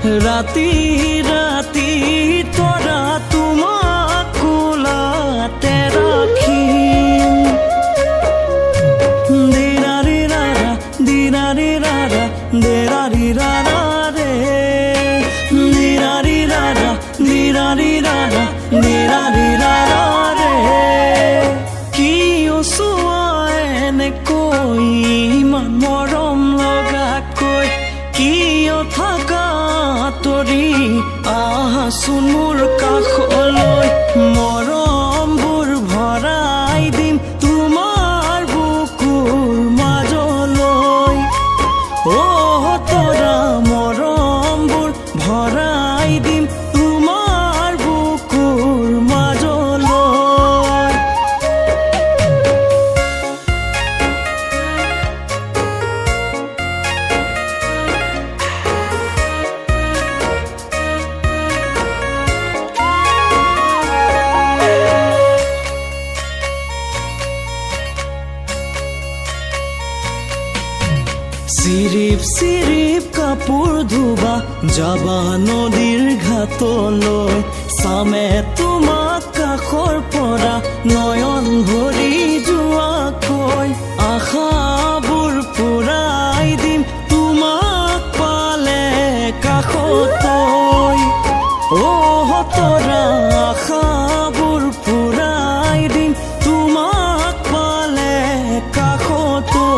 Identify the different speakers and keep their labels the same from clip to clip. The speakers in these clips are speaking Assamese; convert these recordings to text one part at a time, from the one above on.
Speaker 1: ৰাতি ৰাতি তৰা তোমাক কোলাতে ৰাখিম দিৰাৰি ৰাৰা দিৰাৰি ৰাৰা দিৰাৰি ৰাৰা ৰে দিৰাৰি ৰাৰা দিৰাৰি ৰাৰা দিৰাৰি ৰাৰা ৰে কিয় চোৱা এনেকৈ ইমান মৰম লগাকৈ কিয় থাকা তৰি আহাচোন মোৰ কাষলৈ মৰমবোৰ ভৰাই দিম তোমাৰ বুকুৰ মাজলৈ তৰা মৰমবোৰ ভৰাই দিম তোমাৰ বুকুৰ মাজলৈ চিৰিপ চিৰিপ কাপোৰ ধুবা যাবা নদীৰ ঘাটলৈ চামে তোমাক কাষৰ পৰা নয়ন ভৰি যোৱাকৈ আশাবোৰ পুৰাই দিম তোমাক পালে কাষতৈ তৰা আশাবোৰ পুৰাই দিম তোমাক পালে কাষতৈ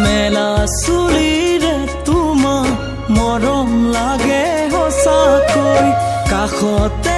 Speaker 1: মেলা চুলিৰে তোমাক মৰম লাগে সঁচাকৈ কাষতে